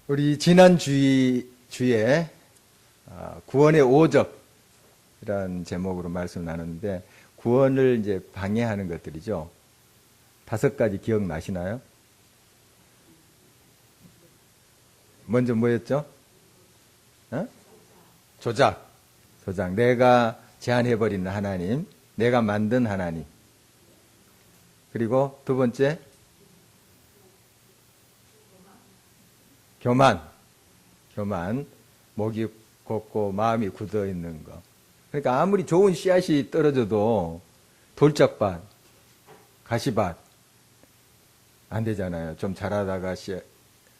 우리 지난 주에 구원의 오적이라는 제목으로 말씀을 나눴는데, 구원을 이제 방해하는 것들이죠. 5가지 기억나시나요? 먼저 뭐였죠? 조작. 내가 제한해버리는 하나님, 내가 만든 하나님. 그리고 두 번째, 교만. 목이 곱고 마음이 굳어 있는 거. 그러니까 아무리 좋은 씨앗이 떨어져도 돌짝밭, 가시밭 안 되잖아요. 좀 자라다가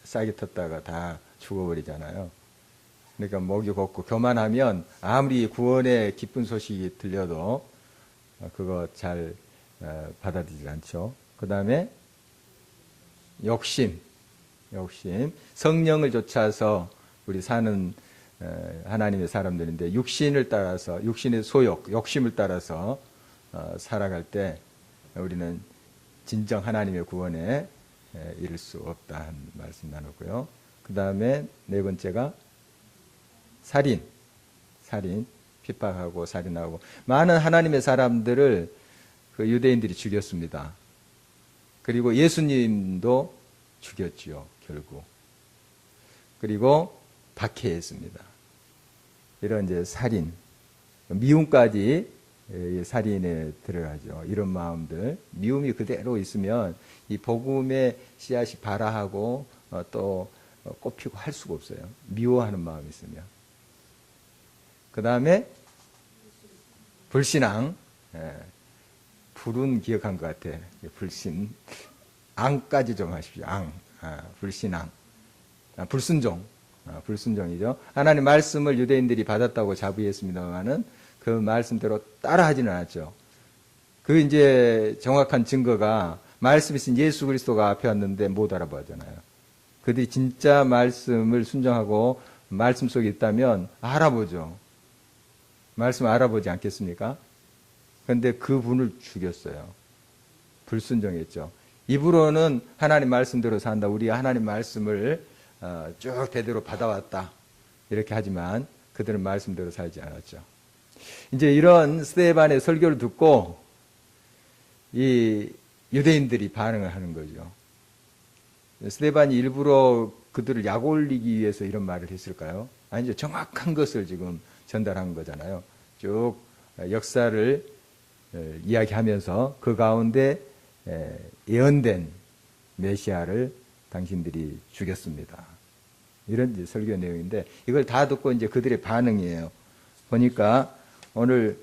싹이 텄다가 다 죽어버리잖아요. 그러니까 목이 곱고 교만하면 아무리 구원의 기쁜 소식이 들려도 그거 잘 받아들이지 않죠. 그 다음에 욕심. 성령을 쫓아서 우리 사는 하나님의 사람들인데, 육신을 따라서, 육신의 소욕, 욕심을 따라서 살아갈 때 우리는 진정 하나님의 구원에 이를 수 없다는 말씀 나누고요. 그 다음에 4번째가 살인, 핍박하고 살인하고, 많은 하나님의 사람들을 그 유대인들이 죽였습니다. 그리고 예수님도 죽였지요, 결국. 그리고 박해했습니다. 이런 이제 살인, 미움까지 살인에 들어가죠. 이런 마음들, 미움이 그대로 있으면 이 복음의 씨앗이 발아하고 또 꽃피고 할 수가 없어요. 미워하는 마음이 있으면. 그 다음에 불신앙. 불은 기억한 것 같아. 불신. 앙까지 좀 하십시오. 불신앙. 불순종이죠. 하나님 말씀을 유대인들이 받았다고 자부했습니다만은 그 말씀대로 따라하지는 않았죠. 그 이제 정확한 증거가 말씀이신 예수 그리스도가 앞에 왔는데 못 알아보잖아요. 그들이 진짜 말씀을 순종하고 말씀 속에 있다면 알아보죠. 말씀 알아보지 않겠습니까? 그런데 그 분을 죽였어요. 불순종했죠. 입으로는 하나님 말씀대로 산다. 우리 하나님 말씀을 쭉 대대로 받아왔다. 이렇게 하지만 그들은 말씀대로 살지 않았죠. 이제 이런 스데반의 설교를 듣고 이 유대인들이 반응을 하는 거죠. 스데반이 일부러 그들을 약 올리기 위해서 이런 말을 했을까요? 아니죠. 정확한 것을 지금 전달한 거잖아요. 쭉 역사를 이야기하면서 그 가운데 예언된 메시아를 당신들이 죽였습니다. 이런 이제 설교 내용인데, 이걸 다 듣고 이제 그들의 반응이에요. 보니까 오늘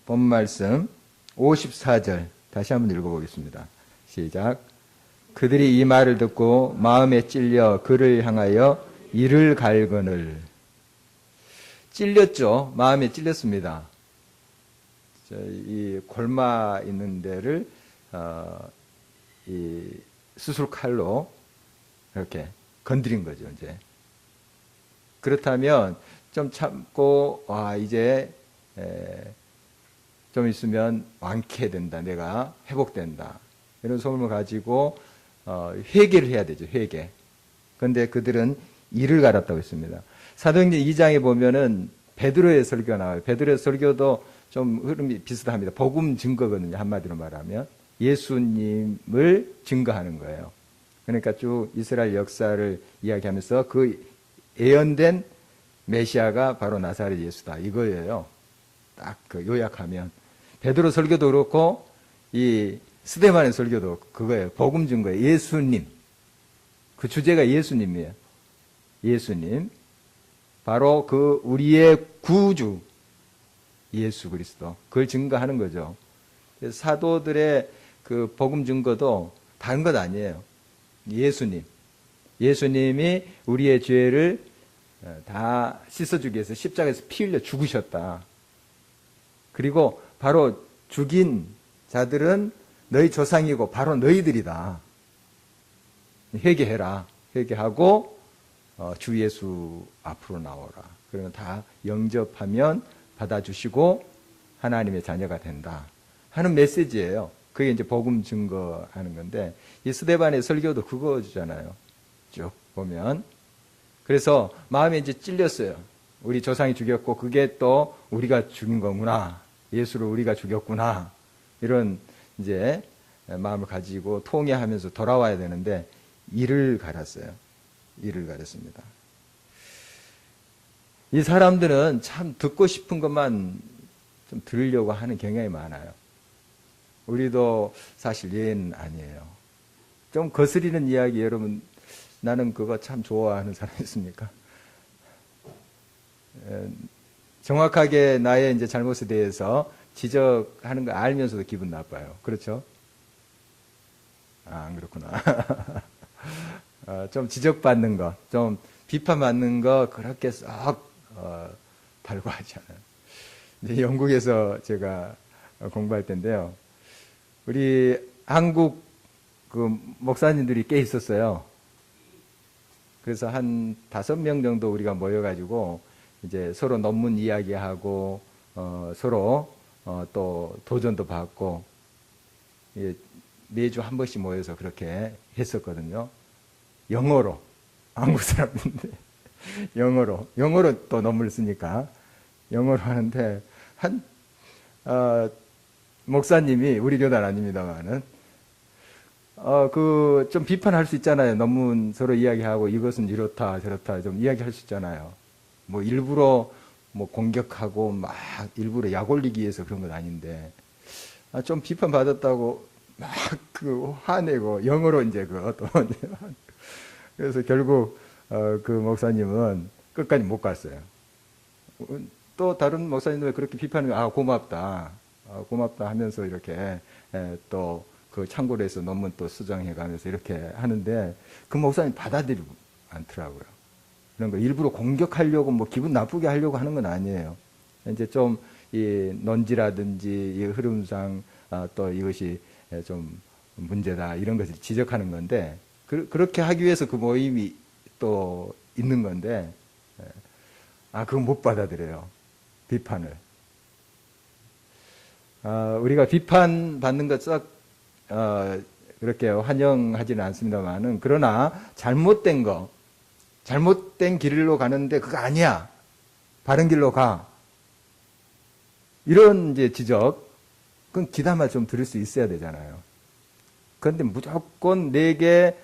본 말씀 54절 다시 한번 읽어보겠습니다. 시작. 그들이 이 말을 듣고 마음에 찔려 그를 향하여 이를 갈거늘. 찔렸죠. 마음에 찔렸습니다. 이 골마 있는 데를 이 수술 칼로 이렇게 건드린 거죠, 이제. 그렇다면 좀 참고, 이제 좀 있으면 완쾌된다, 내가 회복된다, 이런 소문을 가지고 회개를 해야 되죠, 회개. 그런데 그들은 이를 갈았다고 했습니다. 사도행전 2장에 보면은 베드로의 설교가 나와요. 베드로의 설교도 좀 흐름이 비슷합니다. 복음 증거거든요, 한마디로 말하면. 예수님을 증거하는 거예요. 그러니까 쭉 이스라엘 역사를 이야기하면서 그 예언된 메시아가 바로 나사렛 예수다, 이거예요. 딱 그 요약하면. 베드로 설교도 그렇고 이 스데반의 설교도 그거예요. 복음 증거예요. 예수님. 그 주제가 예수님이에요. 예수님. 바로 그 우리의 구주 예수 그리스도. 그걸 증거하는 거죠. 사도들의 그 복음 증거도 다른 것 아니에요. 예수님. 예수님이 우리의 죄를 다 씻어주기 위해서 십자가에서 피 흘려 죽으셨다. 그리고 바로 죽인 자들은 너희 조상이고 바로 너희들이다. 회개해라. 회개하고 주 예수 앞으로 나오라. 그러면 다 영접하면 받아주시고 하나님의 자녀가 된다 하는 메시지예요. 그게 이제 복음 증거하는 건데, 이 스데반의 설교도 그거잖아요. 쭉 보면 그래서 마음에 이제 찔렸어요. 우리 조상이 죽였고 그게 또 우리가 죽인 거구나. 예수를 우리가 죽였구나. 이런 이제 마음을 가지고 통회하면서 돌아와야 되는데 이를 갈았어요. 이를 갈았습니다. 이 사람들은 참 듣고 싶은 것만 좀 들으려고 하는 경향이 많아요. 우리도 사실 예는 아니에요. 좀 거스리는 이야기 여러분 나는 그거 참 좋아하는 사람 있습니까? 정확하게 나의 이제 잘못에 대해서 지적하는 거 알면서도 기분 나빠요. 그렇죠? 안 그렇구나. 좀 지적받는 거, 좀 비판받는 거 그렇게 썩 달고하지 않아요. 이제 영국에서 제가 공부할 때인데요. 우리 한국 그 목사님들이 꽤 있었어요. 그래서 한 5명 정도 우리가 모여가지고 이제 서로 논문 이야기하고 서로 또 도전도 받고 매주 한 번씩 모여서 그렇게 했었거든요. 영어로 한국 사람인데 영어로 또 논문을 쓰니까 영어로 하는데 한 목사님이 우리 교단 아닙니다만은 그 좀 비판할 수 있잖아요. 논문 서로 이야기하고 이것은 이렇다 저렇다 좀 이야기할 수 있잖아요. 뭐 일부러 뭐 공격하고 막 일부러 약 올리기 위해서 그런 건 아닌데 좀 비판 받았다고 막 그 화내고 영어로 이제 또 그래서 결국 그 목사님은 끝까지 못 갔어요. 또 다른 목사님들 그렇게 비판을 고맙다 고맙다 하면서 이렇게 또 그 참고로 해서 논문 또 수정해 가면서 이렇게 하는데 그 목사님 받아들이지 않더라고요. 그런 거 일부러 공격하려고 뭐 기분 나쁘게 하려고 하는 건 아니에요. 이제 좀 이 논지라든지 이 흐름상 또 이것이 좀 문제다 이런 것을 지적하는 건데 그렇게 하기 위해서 그 모임이 또 있는 건데 그건 못 받아들여요. 비판을. 우리가 비판 받는 것 썩 그렇게 환영하지는 않습니다만은 그러나 잘못된 거 잘못된 길로 가는데 그거 아니야. 바른 길로 가. 이런 이제 지적 그건 귀담아 좀 들을 수 있어야 되잖아요. 그런데 무조건 내게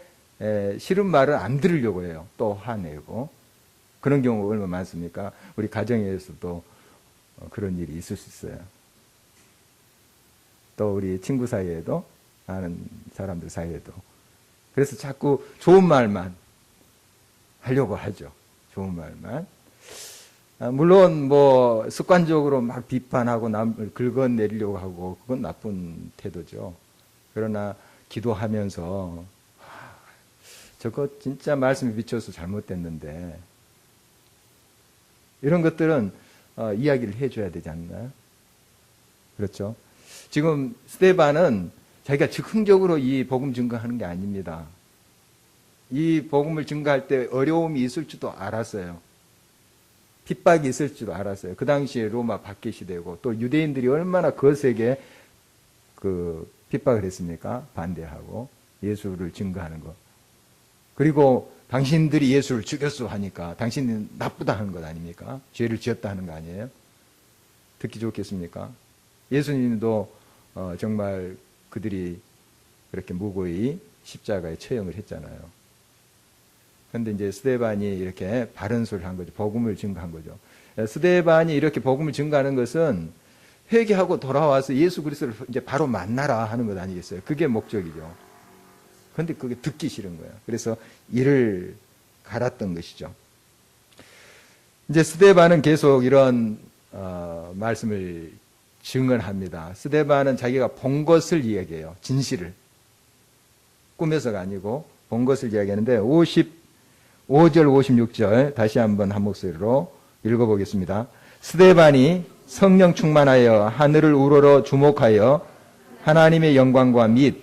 싫은 말을 안 들으려고 해요. 또 화내고. 그런 경우가 얼마나 많습니까? 우리 가정에서도 그런 일이 있을 수 있어요. 또 우리 친구 사이에도 아는 사람들 사이에도. 그래서 자꾸 좋은 말만 하려고 하죠. 좋은 말만. 물론 뭐 습관적으로 막 비판하고 남을 긁어내리려고 하고 그건 나쁜 태도죠. 그러나 기도하면서 저거 진짜 말씀에 비춰서 잘못됐는데 이런 것들은 이야기를 해줘야 되지 않나요? 그렇죠? 지금 스데반은 자기가 즉흥적으로 이 복음 증거하는 게 아닙니다. 이 복음을 증거할 때 어려움이 있을 줄도 알았어요. 핍박이 있을 줄도 알았어요. 그 당시에 로마 박해 시대고 또 유대인들이 얼마나 거세게 그 핍박을 했습니까? 반대하고 예수를 증거하는 거. 그리고 당신들이 예수를 죽였어 하니까 당신은 나쁘다 하는 것 아닙니까? 죄를 지었다 하는 거 아니에요? 듣기 좋겠습니까? 예수님도 정말 그들이 그렇게 무고히 십자가에 처형을 했잖아요. 그런데 이제 스데반이 이렇게 바른 소리를 한 거죠. 복음을 증거한 거죠. 스데반이 이렇게 복음을 증거하는 것은 회개하고 돌아와서 예수 그리스도를 이제 바로 만나라 하는 것 아니겠어요? 그게 목적이죠. 그런데 그게 듣기 싫은 거예요. 그래서 이를 갈았던 것이죠. 이제 스데반은 계속 이런 말씀을 증언합니다. 스데반은 자기가 본 것을 이야기해요. 진실을. 꿈에서가 아니고 본 것을 이야기하는데 55절 56절 다시 한번 한 목소리로 읽어보겠습니다. 스데반이 성령 충만하여 하늘을 우러러 주목하여 하나님의 영광과 및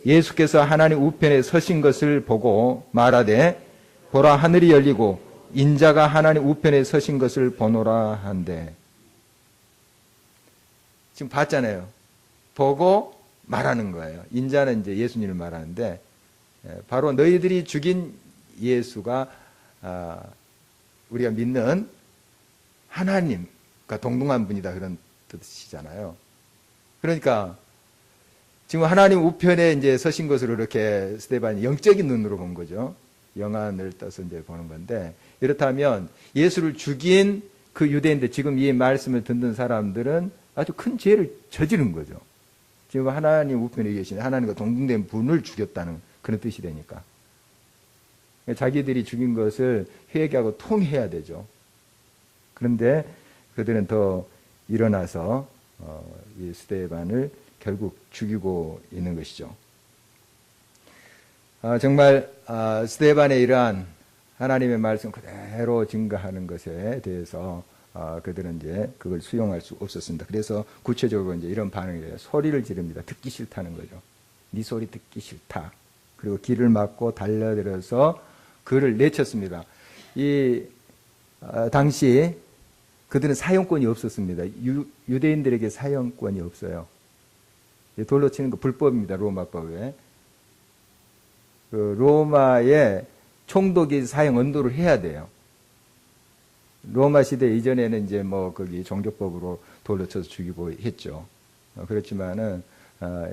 예수께서 하나님 우편에 서신 것을 보고 말하되 보라 하늘이 열리고 인자가 하나님 우편에 서신 것을 보노라 한대. 지금 봤잖아요. 보고 말하는 거예요. 인자는 이제 예수님을 말하는데 바로 너희들이 죽인 예수가 우리가 믿는 하나님과 동등한 분이다 그런 뜻이잖아요. 그러니까 지금 하나님 우편에 이제 서신 것으로 이렇게 스데반이 영적인 눈으로 본 거죠. 영안을 떠서 이제 보는 건데, 이렇다면 예수를 죽인 그 유대인들, 지금 이 말씀을 듣는 사람들은 아주 큰 죄를 저지른 거죠. 지금 하나님 우편에 계신 하나님과 동등된 분을 죽였다는 그런 뜻이 되니까. 자기들이 죽인 것을 회개하고 통해야 되죠. 그런데 그들은 더 일어나서 이 스데반을 결국 죽이고 있는 것이죠. 정말 스데반의 이러한 하나님의 말씀 그대로 증거하는 것에 대해서 그들은 이제 그걸 수용할 수 없었습니다. 그래서 구체적으로 이제 이런 반응이 해요. 소리를 지릅니다. 듣기 싫다는 거죠. 네 소리 듣기 싫다. 그리고 길을 막고 달려들어서 그를 내쳤습니다. 이 당시 그들은 사형권이 없었습니다. 유대인들에게 사형권이 없어요. 돌로 치는 거 불법입니다. 로마법에. 그 로마의 총독이 사형 언도를 해야 돼요. 로마 시대 이전에는 이제 뭐 거기 종교법으로 돌로 쳐서 죽이고 했죠. 그렇지만은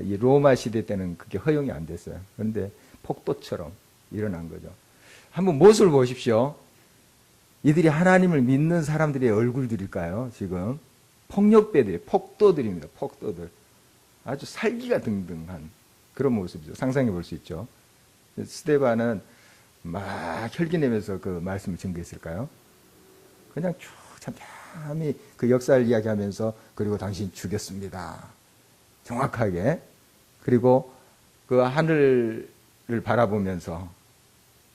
이 로마 시대 때는 그게 허용이 안 됐어요. 그런데 폭도처럼 일어난 거죠. 한번 모습을 보십시오. 이들이 하나님을 믿는 사람들의 얼굴들일까요? 지금 폭력배들이, 폭도들입니다. 폭도들. 아주 살기가 등등한 그런 모습이죠. 상상해 볼 수 있죠. 스데반은 막 혈기내면서 그 말씀을 증거했을까요? 그냥 쭉 참참히 그 역사를 이야기하면서, 그리고 당신 죽였습니다. 정확하게. 그리고 그 하늘을 바라보면서,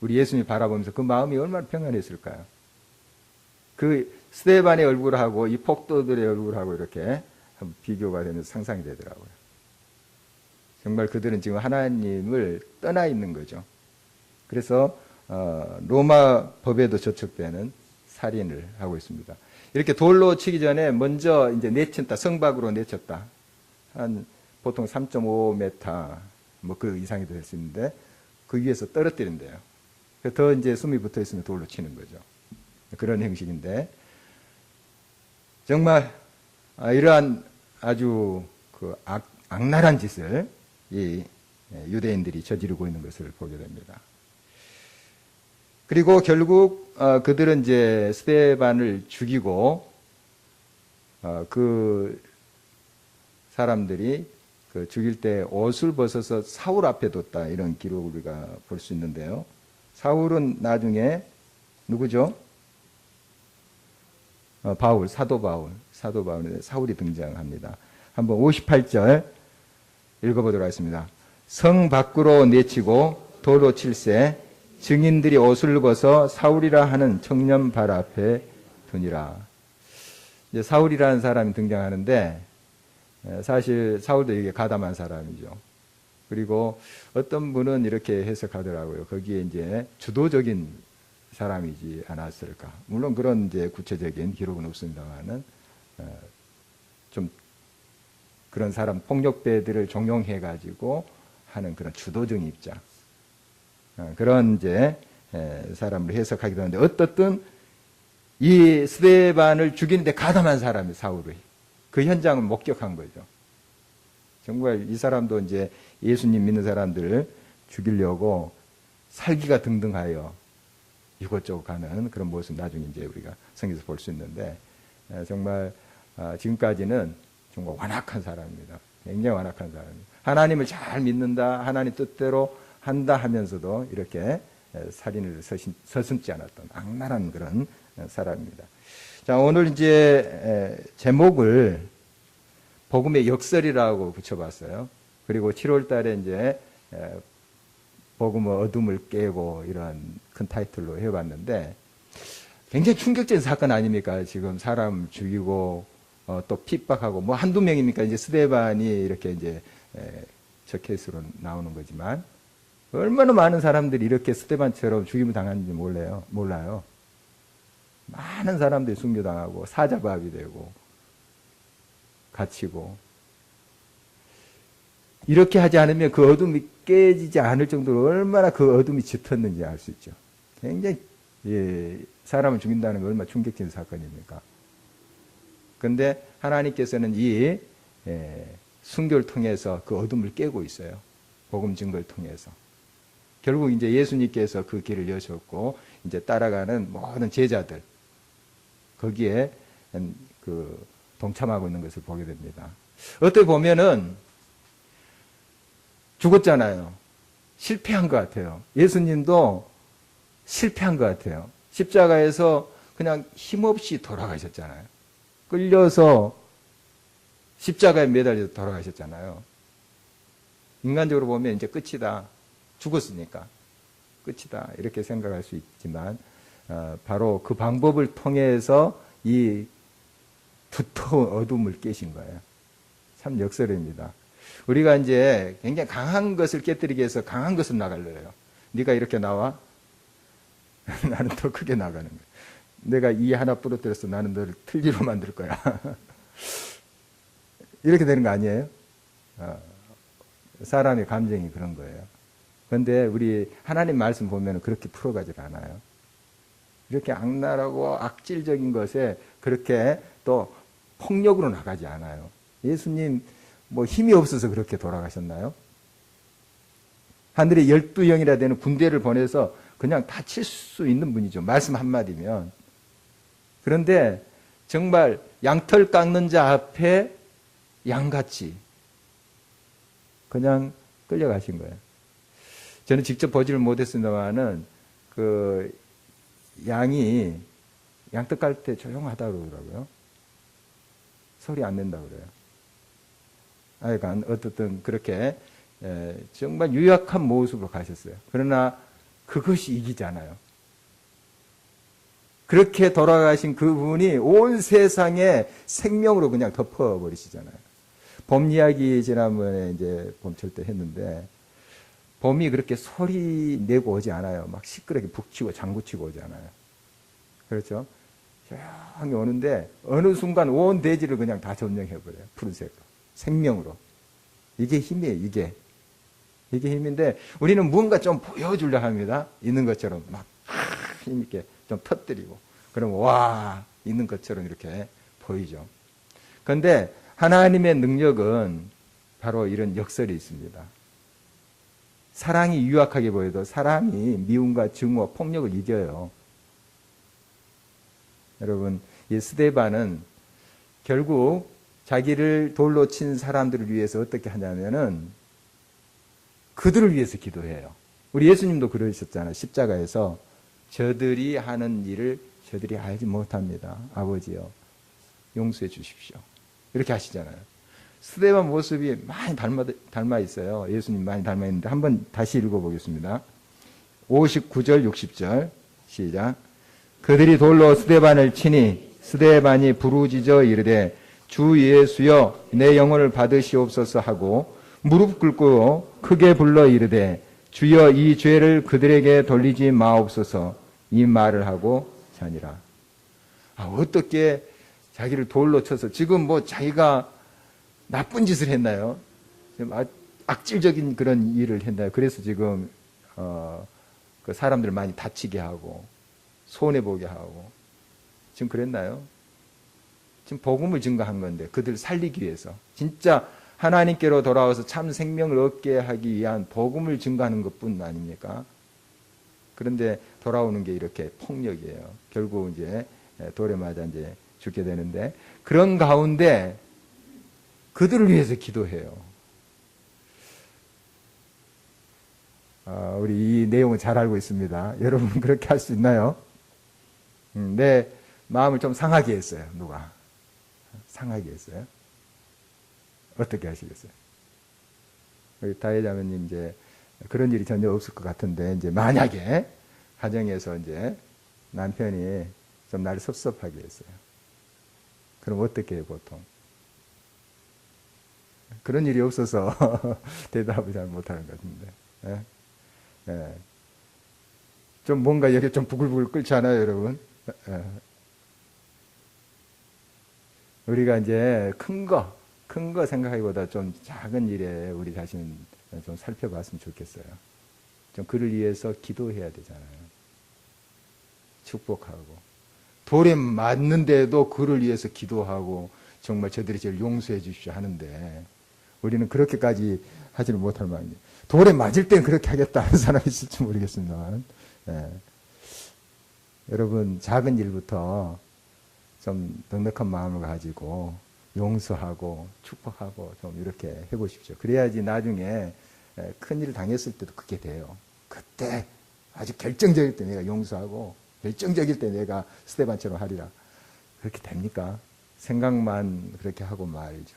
우리 예수님이 바라보면서 그 마음이 얼마나 평안했을까요? 그 스데반의 얼굴하고 이 폭도들의 얼굴하고 이렇게 비교가 되면서 상상이 되더라고요. 정말 그들은 지금 하나님을 떠나 있는 거죠. 그래서 로마 법에도 저촉되는 살인을 하고 있습니다. 이렇게 돌로 치기 전에 먼저 이제 내친다, 성박으로 내쳤다. 한 보통 3.5m 뭐 그 이상이 될 수 있는데 그 위에서 떨어뜨린대요. 더 이제 숨이 붙어 있으면 돌로 치는 거죠. 그런 형식인데, 정말 이러한 아주 그 악랄한 짓을 이 유대인들이 저지르고 있는 것을 보게 됩니다. 그리고 결국 그들은 이제 스데반을 죽이고 그 사람들이 그 죽일 때 옷을 벗어서 사울 앞에 뒀다, 이런 기록을 우리가 볼 수 있는데요. 사울은 나중에 누구죠? 바울, 사도 바울에 사울이 등장합니다. 한번 58절 읽어보도록 하겠습니다. 성 밖으로 내치고 돌로 칠세 증인들이 옷을 벗어 사울이라 하는 청년 발 앞에 두니라. 이제 사울이라는 사람이 등장하는데, 사실 사울도 이게 가담한 사람이죠. 그리고 어떤 분은 이렇게 해석하더라고요. 거기에 이제 주도적인 사람이지 않았을까. 물론 그런 이제 구체적인 기록은 없습니다만은 좀 그런 사람, 폭력배들을 종용해 가지고 하는 그런 주도적인 입장, 그런 이제 사람을 해석하기도 하는데, 어떻든 이 스데반을 죽이는데 가담한 사람이 사울이 그 현장을 목격한 거죠. 정말 이 사람도 이제 예수님 믿는 사람들을 죽이려고 살기가 등등하여 이곳저곳 가는 그런 모습, 나중에 이제 우리가 성경에서 볼 수 있는데, 정말 지금까지는 정말 완악한 사람입니다. 굉장히 완악한 사람입니다. 하나님을 잘 믿는다, 하나님 뜻대로 한다 하면서도 이렇게 살인을 서슴지 않았던 악랄한 그런 사람입니다. 자, 오늘 이제 제목을 복음의 역설이라고 붙여봤어요. 그리고 7월 달에 이제 복음의 어둠을 깨고, 이런 큰 타이틀로 해봤는데, 굉장히 충격적인 사건 아닙니까? 지금 사람 죽이고 또 핍박하고, 뭐 한두 명입니까? 이제 스데반이 이렇게 이제 저 케이스로 나오는 거지만, 얼마나 많은 사람들이 이렇게 스데반처럼 죽임을 당하는지 몰라요. 많은 사람들이 순교당하고 사자밥이 되고 갇히고, 이렇게 하지 않으면 그 어둠이 깨지지 않을 정도로 얼마나 그 어둠이 짙었는지 알 수 있죠. 굉장히 사람을 죽인다는 건 얼마나 충격적인 사건입니까? 그런데 하나님께서는 이 순교를 통해서 그 어둠을 깨고 있어요. 복음 증거를 통해서. 결국 이제 예수님께서 그 길을 여셨고 이제 따라가는 모든 제자들 거기에 동참하고 있는 것을 보게 됩니다. 어떻게 보면은 죽었잖아요. 실패한 것 같아요. 예수님도 실패한 것 같아요. 십자가에서 그냥 힘없이 돌아가셨잖아요. 끌려서 십자가에 매달려서 돌아가셨잖아요. 인간적으로 보면 이제 끝이다. 죽었으니까 끝이다. 이렇게 생각할 수 있지만 바로 그 방법을 통해서 이 두터운 어둠을 깨신 거예요. 참 역설입니다. 우리가 이제 굉장히 강한 것을 깨뜨리기 위해서 강한 것을 나가려요. 네가 이렇게 나와? 나는 더 크게 나가는 거야. 내가 이 하나 부러뜨려서 나는 너를 틀니로 만들 거야. 이렇게 되는 거 아니에요? 사람의 감정이 그런 거예요. 그런데 우리 하나님 말씀 보면 그렇게 풀어가질 않아요. 이렇게 악랄하고 악질적인 것에 그렇게 또 폭력으로 나가지 않아요. 예수님 뭐 힘이 없어서 그렇게 돌아가셨나요? 하늘에 12영이라 되는 군대를 보내서 그냥 다 칠 수 있는 분이죠. 말씀 한마디면. 그런데 정말 양털 깎는 자 앞에 양같이 그냥 끌려가신 거예요. 저는 직접 보지를 못했습니다만은 그 양이 양떡 깔 때 조용하다고 그러더라고요. 소리 안 낸다고 그래요. 하여간 어떻든 그렇게 정말 유약한 모습으로 가셨어요. 그러나 그것이 이기잖아요. 그렇게 돌아가신 그분이 온 세상에 생명으로 그냥 덮어버리시잖아요. 봄 이야기 지난번에 이제 봄철 때 했는데 봄이 그렇게 소리 내고 오지 않아요. 막 시끄럽게 북치고 장구치고 오지 않아요. 그렇죠? 조용히 오는데 어느 순간 온 대지를 그냥 다 점령해버려요. 푸른색으로. 생명으로. 이게 힘이에요. 이게 힘인데 우리는 뭔가 좀 보여주려 합니다. 있는 것처럼 막 힘있게 좀 터뜨리고 그럼 와 있는 것처럼 이렇게 보이죠. 그런데 하나님의 능력은 바로 이런 역설이 있습니다. 사랑이 유약하게 보여도 사랑이 미움과 증오와 폭력을 이겨요. 여러분 이 스데반은 결국 자기를 돌로 친 사람들을 위해서 어떻게 하냐면은 그들을 위해서 기도해요. 우리 예수님도 그러셨잖아요. 십자가에서 저들이 하는 일을 저들이 알지 못합니다. 아버지여 용서해 주십시오. 이렇게 하시잖아요. 스데반 모습이 많이 닮아 있어요. 예수님 많이 닮아 있는데 한번 다시 읽어보겠습니다. 59절 60절 시작. 그들이 돌로 스데반을 치니 스데반이 부르짖어 이르되 주 예수여 내 영혼을 받으시옵소서 하고 무릎 꿇고 크게 불러 이르되 주여 이 죄를 그들에게 돌리지 마옵소서 이 말을 하고 자니라. 어떻게 자기를 돌로 쳐서 지금 뭐 자기가 나쁜 짓을 했나요? 악질적인 그런 일을 했나요? 그래서 지금 그 사람들 많이 다치게 하고 손해보게 하고 지금 그랬나요? 지금 복음을 증거한 건데 그들을 살리기 위해서 진짜 하나님께로 돌아와서 참 생명을 얻게 하기 위한 복음을 증거하는 것뿐 아닙니까? 그런데 돌아오는 게 이렇게 폭력이에요. 결국 이제 돌에 맞아 이제 죽게 되는데 그런 가운데 그들을 위해서 기도해요. 우리 이 내용을 잘 알고 있습니다. 여러분 그렇게 할 수 있나요? 내 마음을 좀 상하게 했어요. 누가? 상하게 했어요? 어떻게 하시겠어요? 우리 다혜자매님 이제 그런 일이 전혀 없을 것 같은데 이제 만약에 가정에서 이제 남편이 좀 나를 섭섭하게 했어요. 그럼 어떻게 해요, 보통? 그런 일이 없어서 대답을 잘 못하는 것 같은데. 예? 예. 좀 뭔가 여기 좀 부글부글 끓지 않아요, 여러분? 예. 우리가 이제 큰 거 생각하기보다 좀 작은 일에 우리 자신 좀 살펴봤으면 좋겠어요. 좀 그를 위해서 기도해야 되잖아요. 축복하고, 돌에 맞는데도 그를 위해서 기도하고 정말 저들의 죄를 용서해 주십시오 하는데 우리는 그렇게까지 하지는 못할 모양이에요. 돌에 맞을 땐 그렇게 하겠다는 사람이 있을지 모르겠습니다. 예. 여러분, 작은 일부터 좀 넉넉한 마음을 가지고 용서하고 축복하고 좀 이렇게 해보십시오. 그래야지 나중에 큰 일을 당했을 때도 그렇게 돼요. 그때 아주 결정적일 때 내가 용서하고 결정적일 때 내가 스데반처럼 하리라. 그렇게 됩니까? 생각만 그렇게 하고 말이죠.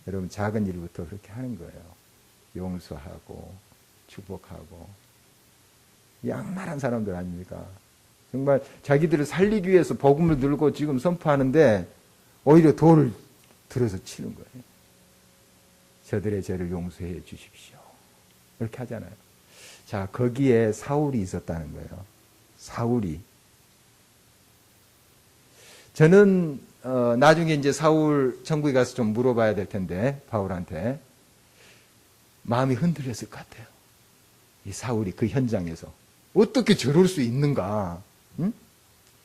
여러분, 작은 일부터 그렇게 하는 거예요. 용서하고 축복하고. 양말한 사람들 아닙니까? 정말 자기들을 살리기 위해서 복음을 들고 지금 선포하는데 오히려 돌을 들어서 치는 거예요. 저들의 죄를 용서해 주십시오. 이렇게 하잖아요. 자, 거기에 사울이 있었다는 거예요. 사울이. 저는 나중에 이제 사울 천국에 가서 좀 물어봐야 될 텐데 바울한테 마음이 흔들렸을 것 같아요. 이 사울이 그 현장에서 어떻게 저럴 수 있는가? 응?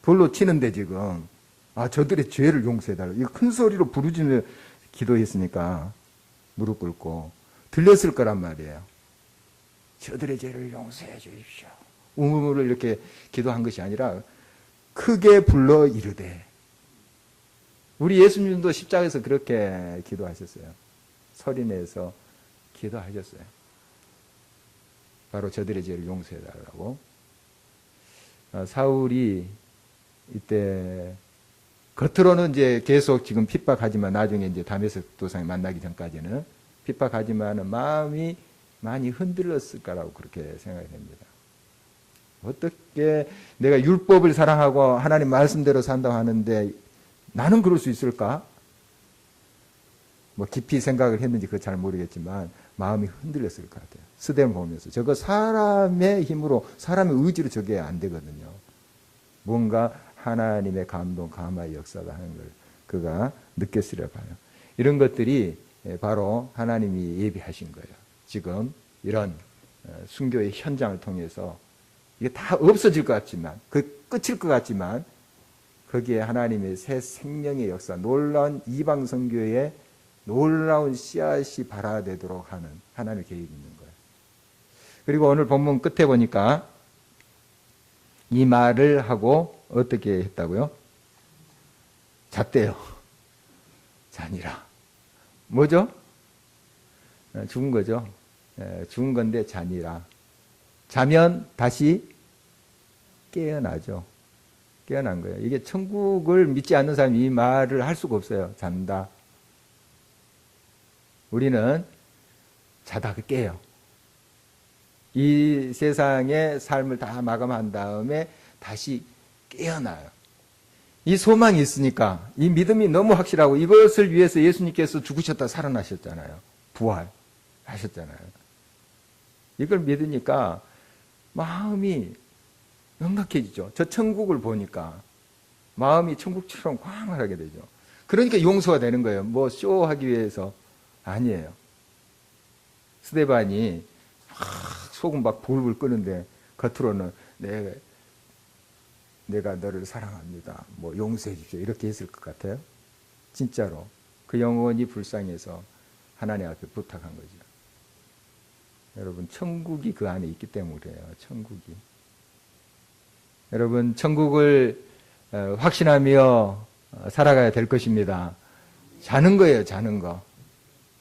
돌로 치는데 지금 저들의 죄를 용서해달라. 이거 큰 소리로 부르짖으며 기도했으니까 무릎 꿇고 들렸을 거란 말이에요. 저들의 죄를 용서해 주십시오. 우물을 이렇게 기도한 것이 아니라 크게 불러 이르되. 우리 예수님도 십자가에서 그렇게 기도하셨어요. 서린에서 기도하셨어요. 바로 저들의 죄를 용서해 달라고. 사울이 이때 겉으로는 이제 계속 지금 핍박하지만 나중에 이제 다메섹 도상에 만나기 전까지는 핍박하지만 마음이 많이 흔들렸을 거라고 그렇게 생각이 됩니다. 어떻게 내가 율법을 사랑하고 하나님 말씀대로 산다고 하는데 나는 그럴 수 있을까? 뭐 깊이 생각을 했는지 그거 잘 모르겠지만 마음이 흔들렸을 것 같아요. 스데반을 보면서. 저거 사람의 힘으로, 사람의 의지로 저게 안 되거든요. 뭔가 하나님의 감동, 감화의 역사가 하는 걸 그가 느꼈으려 봐요. 이런 것들이 바로 하나님이 예비하신 거예요. 지금 이런 순교의 현장을 통해서 이게 다 없어질 것 같지만, 그 끝일 것 같지만 거기에 하나님의 새 생명의 역사, 놀라운 이방 선교의 놀라운 씨앗이 발화되도록 하는 하나님의 계획이 있는 거예요. 그리고 오늘 본문 끝에 보니까 이 말을 하고 어떻게 했다고요? 잤대요. 자니라. 뭐죠? 죽은 거죠. 죽은 건데 자니라. 자면 다시 깨어나죠. 깨어난 거예요. 이게 천국을 믿지 않는 사람이 이 말을 할 수가 없어요. 잔다. 우리는 자다가 깨요. 이 세상의 삶을 다 마감한 다음에 다시 깨어나요. 이 소망이 있으니까, 이 믿음이 너무 확실하고 이것을 위해서 예수님께서 죽으셨다 살아나셨잖아요. 부활하셨잖아요. 이걸 믿으니까 마음이 넉넉해지죠. 저 천국을 보니까 마음이 천국처럼 광활하게 되죠. 그러니까 용서가 되는 거예요. 뭐 쇼하기 위해서 아니에요. 스데반이 속은 막 불불 끄는데 겉으로는 내가 너를 사랑합니다. 뭐 용서해 주십시오. 이렇게 했을 것 같아요. 진짜로. 그 영혼이 불쌍해서 하나님 앞에 부탁한 거죠. 여러분, 천국이 그 안에 있기 때문이에요. 천국이. 여러분, 천국을 확신하며 살아가야 될 것입니다. 자는 거예요. 자는 거.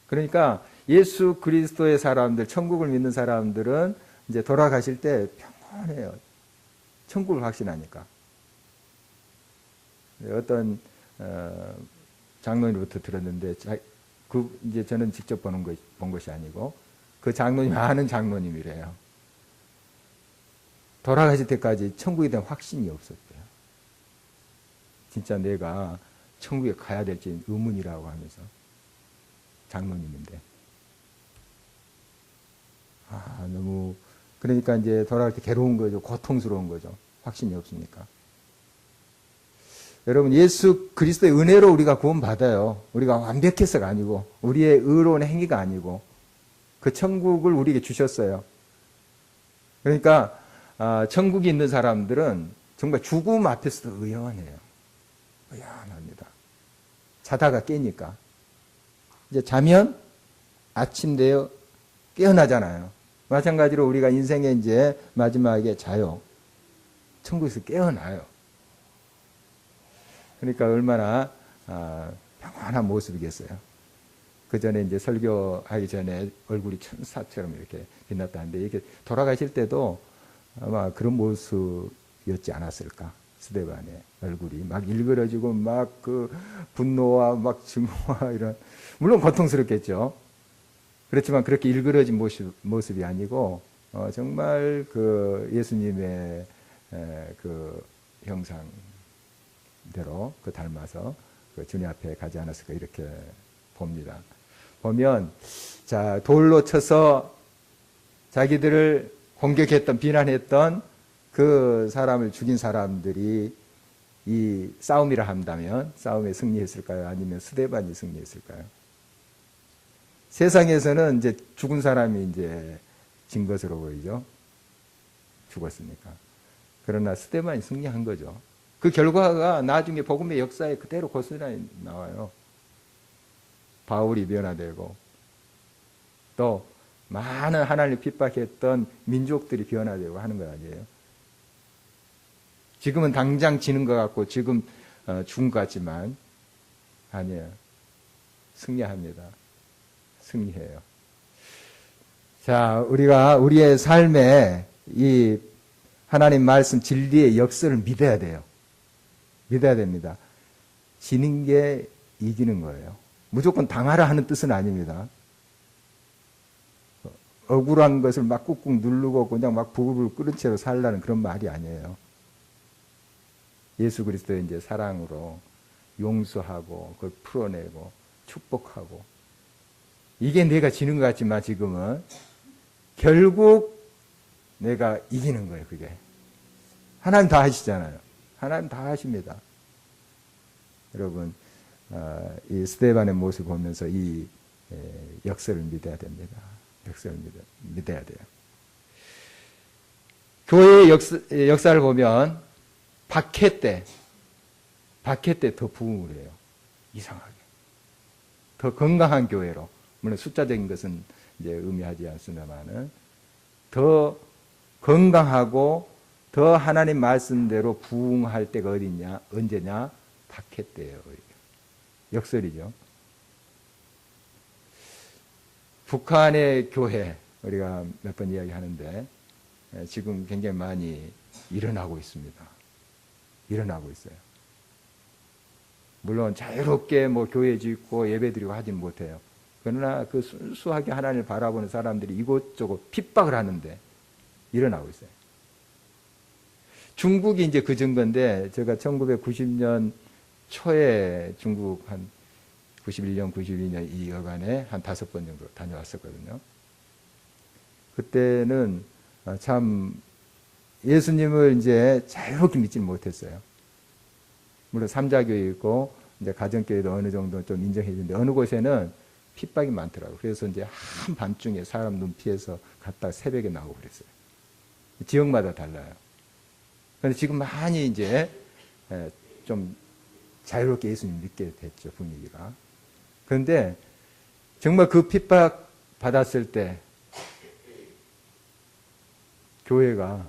그러니까 예수 그리스도의 사람들, 천국을 믿는 사람들은 이제 돌아가실 때 평온해요. 천국을 확신하니까. 어떤 장로님부터 들었는데, 이제 저는 직접 본 것이 아니고 그 장로님 아는 장로님이래요. 돌아가실 때까지 천국에 대한 확신이 없었대요. 진짜 내가 천국에 가야 될지 의문이라고 하면서. 장로님인데. 너무, 그러니까 이제 돌아갈 때 괴로운 거죠. 고통스러운 거죠. 확신이 없으니까. 여러분, 예수 그리스도의 은혜로 우리가 구원받아요. 우리가 완벽해서가 아니고, 우리의 의로운 행위가 아니고, 그 천국을 우리에게 주셨어요. 그러니까, 천국에 있는 사람들은 정말 죽음 앞에서도 의연해요. 의연합니다. 자다가 깨니까. 이제 자면 아침 되어 깨어나잖아요. 마찬가지로 우리가 인생에 이제 마지막에 자요. 천국에서 깨어나요. 그러니까 얼마나 평안한 모습이겠어요. 그 전에 이제 설교하기 전에 얼굴이 천사처럼 이렇게 빛났다는데 이렇게 돌아가실 때도 아마 그런 모습이었지 않았을까. 스데반의 얼굴이 막 일그러지고 막 그 분노와 막 증오와 이런, 물론 고통스럽겠죠. 그렇지만 그렇게 일그러진 모습이 아니고 정말 그 예수님의 그 형상대로 그 닮아서 그 주님 앞에 가지 않았을까 이렇게 봅니다. 보면 자, 돌로 쳐서 자기들을 공격했던, 비난했던 그 사람을 죽인 사람들이 이 싸움이라 한다면 싸움에 승리했을까요? 아니면 스데반이 승리했을까요? 세상에서는 이제 죽은 사람이 이제 진 것으로 보이죠. 죽었으니까. 그러나 스데반이 승리한 거죠. 그 결과가 나중에 복음의 역사에 그대로 고스란히 나와요. 바울이 변화되고 또 많은 하나님을 핍박했던 민족들이 변화되고 하는 거 아니에요. 지금은 당장 지는 것 같고 지금 죽은 것 같지만 아니에요. 승리합니다. 승리해요. 자, 우리가 우리의 삶에 이 하나님 말씀 진리의 역사를 믿어야 돼요. 믿어야 됩니다. 지는 게 이기는 거예요. 무조건 당하라 하는 뜻은 아닙니다. 억울한 것을 막 꾹꾹 누르고 그냥 막 부글부글 끓은 채로 살라는 그런 말이 아니에요. 예수 그리스도의 이제 사랑으로 용서하고 그걸 풀어내고 축복하고, 이게 내가 지는 것 같지만 지금은 결국 내가 이기는 거예요. 그게 하나님 다 하시잖아요. 하나님 다 하십니다. 여러분, 이 스데반의 모습을 보면서 이 역사를 믿어야 됩니다. 역사를 믿어야 돼요. 교회의 역사를 보면 박해 때 더 부흥을 해요. 이상하게. 더 건강한 교회로. 물론 숫자적인 것은 이제 의미하지 않습니다만은 더 건강하고 더 하나님 말씀대로 부흥할 때가 어디냐? 언제냐? 박해 때예요. 역설이죠. 북한의 교회, 우리가 몇 번 이야기하는데 지금 굉장히 많이 일어나고 있습니다. 일어나고 있어요. 물론 자유롭게 뭐 교회 짓고 예배드리고 하진 못해요. 그러나 그 순수하게 하나님을 바라보는 사람들이 이곳저곳 핍박을 하는데 일어나고 있어요. 중국이 이제 그 증거인데, 제가 1990년 초에 중국 한 91년, 92년 이 여간에 한 5번 정도 다녀왔었거든요. 그때는 참 예수님을 이제 자유롭게 믿지는 못했어요. 물론 삼자교회 있고 이제 가정교회도 어느 정도 좀 인정해 주는데 어느 곳에는 핍박이 많더라고요. 그래서 이제 한밤중에 사람 눈 피해서 갔다가 새벽에 나오고 그랬어요. 지역마다 달라요. 그런데 지금 많이 이제 좀 자유롭게 예수님 믿게 됐죠, 분위기가. 그런데 정말 그 핍박 받았을 때 교회가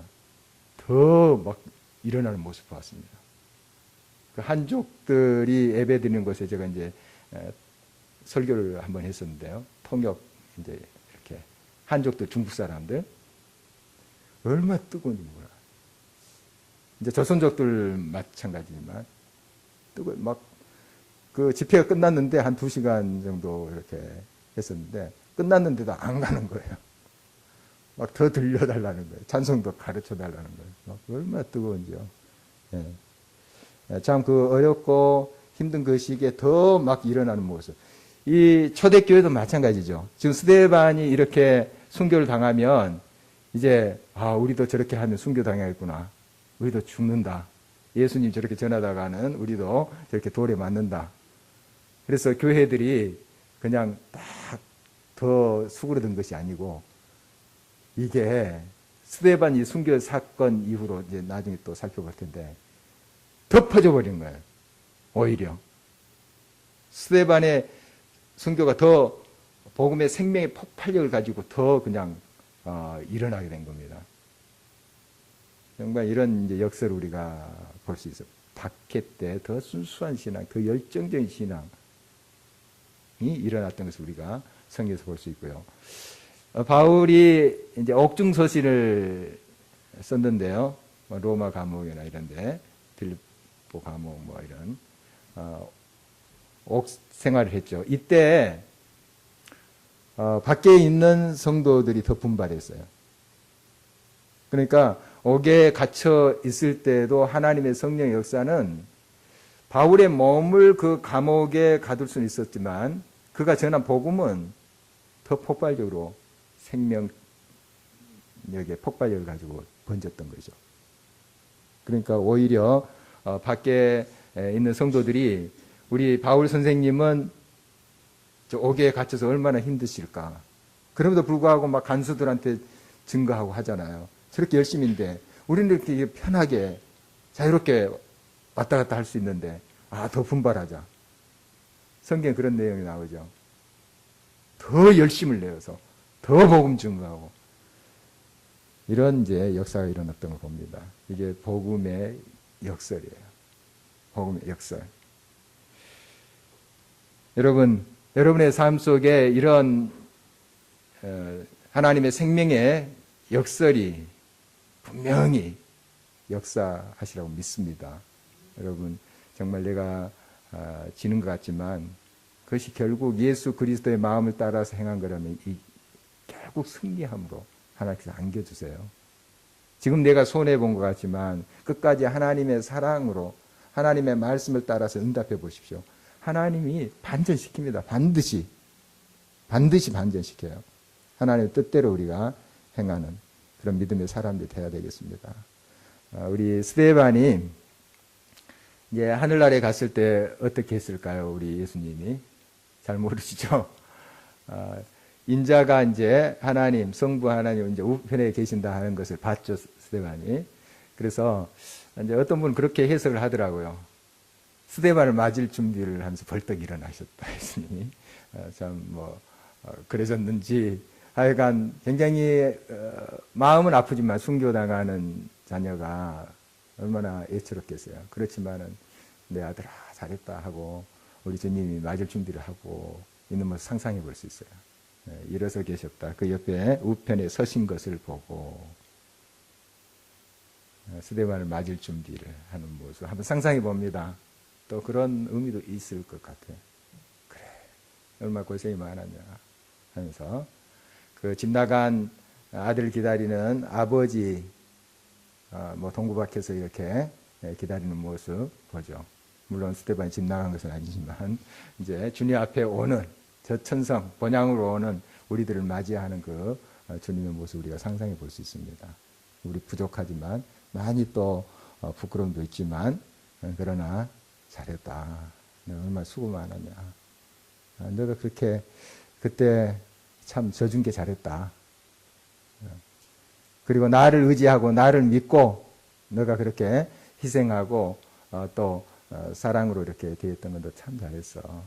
더 막 일어나는 모습을 봤습니다. 그 한족들이 예배 드리는 곳에 제가 이제 설교를 한번 했었는데요. 통역 이제 이렇게 한족들, 중국 사람들 얼마나 뜨거운지 몰라. 이제 조선족들 마찬가지지만 뜨거 막 그 집회가 끝났는데 한 2시간 정도 이렇게 했었는데 끝났는데도 안 가는 거예요. 막 더 들려달라는 거예요. 찬송도 가르쳐 달라는 거예요. 막 얼마나 뜨거운지요. 예. 참 그 어렵고 힘든 그 시기에 더 막 일어나는 모습. 이 초대교회도 마찬가지죠. 지금 스데반이 이렇게 순교를 당하면 이제 우리도 저렇게 하면 순교 당하겠구나. 우리도 죽는다. 예수님 저렇게 전하다가는 우리도 저렇게 돌에 맞는다. 그래서 교회들이 그냥 딱 더 수그러든 것이 아니고 이게 스데반 이 순교 사건 이후로 이제 나중에 또 살펴볼 텐데 더 퍼져버린 거예요. 오히려 스데반의 순교가 더 복음의 생명의 폭발력을 가지고 더 그냥 일어나게 된 겁니다. 정말 이런 이제 역사를 우리가 볼 수 있어요. 박해 때 더 순수한 신앙, 더 열정적인 신앙이 일어났던 것을 우리가 성경에서 볼 수 있고요. 바울이 이제 옥중서신을 썼는데요. 로마 감옥이나 이런데 빌립보 감옥 뭐 이런 옥 생활을 했죠. 이때 밖에 있는 성도들이 더 분발했어요. 그러니까 옥에 갇혀 있을 때도 하나님의 성령의 역사는 바울의 몸을 그 감옥에 가둘 수는 있었지만 그가 전한 복음은 더 폭발적으로 생명력의 폭발력을 가지고 번졌던 거죠. 그러니까 오히려 밖에 있는 성도들이 우리 바울 선생님은 저 옥에 갇혀서 얼마나 힘드실까. 그럼에도 불구하고 막 간수들한테 증거하고 하잖아요. 저렇게 열심인데 우리는 이렇게 편하게 자유롭게 왔다 갔다 할 수 있는데 더 분발하자. 성경에 그런 내용이 나오죠. 더 열심을 내어서 더 복음 증거하고 이런 이제 역사가 일어났던 걸 봅니다. 이게 복음의 역설이에요. 복음의 역설. 여러분의 삶 속에 이런 하나님의 생명의 역설이 분명히 역사하시라고 믿습니다. 여러분 정말 내가 지는 것 같지만 그것이 결국 예수 그리스도의 마음을 따라서 행한 거라면 결국 승리함으로 하나님께서 안겨주세요. 지금 내가 손해본 것 같지만 끝까지 하나님의 사랑으로 하나님의 말씀을 따라서 응답해 보십시오. 하나님이 반전시킵니다. 반드시 반전시켜요. 하나님의 뜻대로 우리가 행하는 그런 믿음의 사람들이 되어야 되겠습니다. 우리 스데반이 이제 하늘나라에 갔을 때 어떻게 했을까요? 우리 예수님이 잘 모르시죠? 인자가 이제 하나님, 성부 하나님 이제 우편에 계신다 하는 것을 봤죠, 스데반이. 그래서 이제 어떤 분은 그렇게 해석을 하더라고요. 스데반을 맞을 준비를 하면서 벌떡 일어나셨다, 예수님이. 그러셨는지 하여간 굉장히 마음은 아프지만 순교당하는 자녀가 얼마나 애처롭겠어요. 그렇지만은 내 아들아 잘했다 하고 우리 주님이 맞을 준비를 하고 있는 모습 상상해 볼 수 있어요. 일어서 계셨다. 그 옆에 우편에 서신 것을 보고 스데반을 맞을 준비를 하는 모습 한번 상상해 봅니다. 또 그런 의미도 있을 것 같아요. 그래, 얼마나 고생이 많았냐 하면서 그 집 나간 아들 기다리는 아버지 동구 밖에서 이렇게 기다리는 모습 보죠. 물론 스데반이 집 나간 것은 아니지만 이제 주님 앞에 오는 저 천성 본향으로 오는 우리들을 맞이하는 그 주님의 모습 우리가 상상해 볼 수 있습니다. 우리 부족하지만 많이 또 부끄러움도 있지만 그러나 잘했다. 내가 얼마나 수고 많았냐. 너가 그렇게 그때 참 져준 게 잘했다. 그리고 나를 의지하고 나를 믿고 너가 그렇게 희생하고 또 사랑으로 이렇게 대했던 건 너 참 잘했어.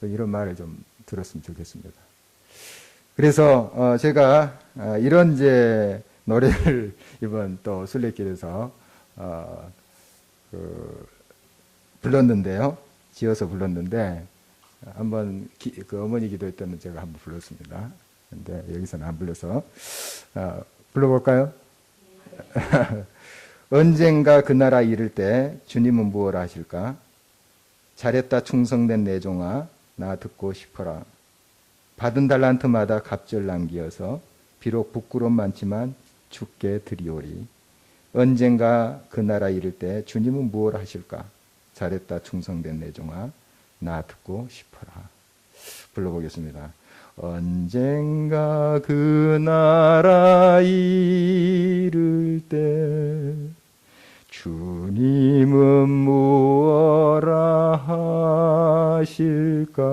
이런 말을 좀 들었으면 좋겠습니다. 그래서 제가 이런 이제 노래를 이번 또 순례길에서 불렀는데요. 지어서 불렀는데 한번 그 어머니 기도회 때는 제가 한번 불렀습니다. 근데 여기서는 안 불러서 불러볼까요? 언젠가 그 나라 이를 때 주님은 무엇을 하실까? 잘했다 충성된 내 종아 나 듣고 싶어라. 받은 달란트마다 갑절 남기어서 비록 부끄러움 많지만 주께 드리오리. 언젠가 그 나라 이를 때 주님은 무엇을 하실까? 잘했다 충성된 내 종아 나 듣고 싶어라. 불러보겠습니다. 언젠가 그 나라 이를 때 주님은 무엇라 하실까?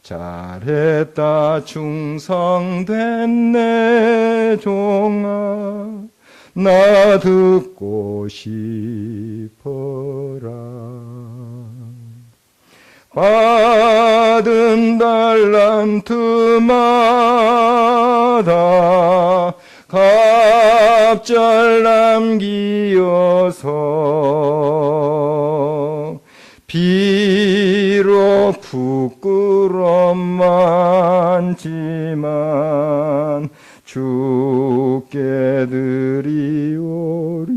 잘했다 충성된 내 내 종아 나 듣고 싶어라. 받은 달란트마다 갑절 남기어서 비록 부끄럼 많지만 주께 드리오리.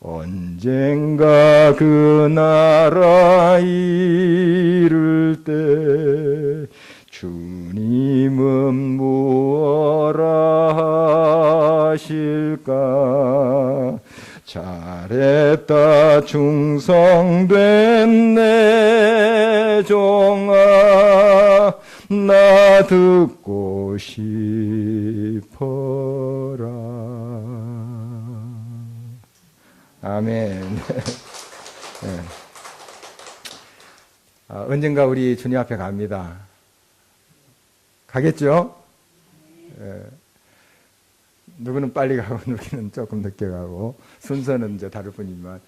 언젠가 그 나라 이를 때 주님은 무엇라 하실까. 잘했다 충성된 내 종아 나 듣고 싶어라. 아멘. 네. 언젠가 우리 주님 앞에 갑니다. 가겠죠? 네. 누구는 빨리 가고 누구는 조금 늦게 가고 순서는 이제 다를 뿐이지만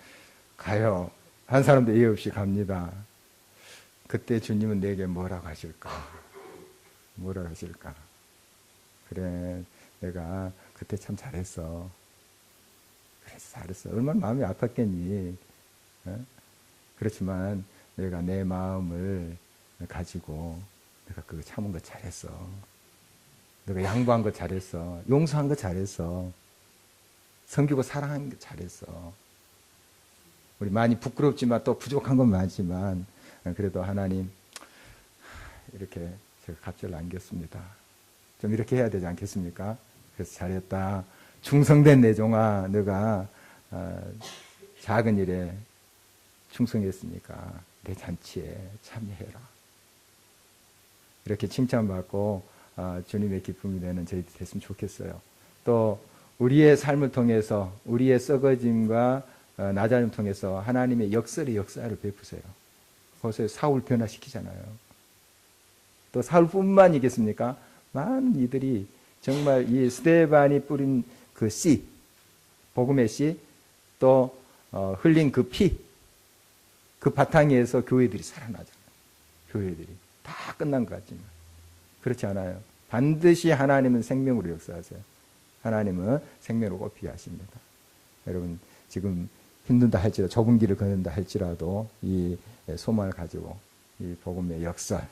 가요. 한 사람도 예의 없이 갑니다. 그때 주님은 내게 뭐라고 하실까? 뭐라고 하실까? 그래, 내가 그때 참 잘했어. 그래서 잘했어. 얼마나 마음이 아팠겠니? 그렇지만 내가 내 마음을 가지고 내가 그거 참은 거 잘했어. 내가 양보한 거 잘했어. 용서한 거 잘했어. 섬기고 사랑한 거 잘했어. 우리 많이 부끄럽지만 또 부족한 건 많지만 그래도 하나님 이렇게 제가 갑절 남겼습니다. 좀 이렇게 해야 되지 않겠습니까? 그래서 잘했다. 충성된 내 종아, 너가 작은 일에 충성했으니까 내 잔치에 참여해라. 이렇게 칭찬받고 주님의 기쁨이 되는 저희들이 됐으면 좋겠어요. 또 우리의 삶을 통해서 우리의 썩어짐과 낮아짐을 통해서 하나님의 역설의 역사를 베푸세요. 거기서 사울 변화시키잖아요. 또 사울뿐만이겠습니까? 많은 이들이 정말 이 스데반이 뿌린 그 씨, 복음의 씨, 또 흘린 그 피, 그 바탕에서 교회들이 살아나잖아요. 교회들이 다 끝난 것 같지만 그렇지 않아요. 반드시 하나님은 생명으로 역사하세요. 하나님은 생명으로 꼽히게 하십니다. 여러분 지금 힘든다 할지라도 좁은 길을 걷는다 할지라도 이 소망을 가지고 이 복음의 역설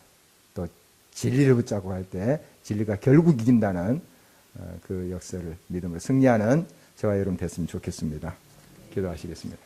또 진리를 붙잡고 할 때 진리가 결국 이긴다는 그 역설을 믿음으로 승리하는 저와 여러분 됐으면 좋겠습니다. 기도하시겠습니다.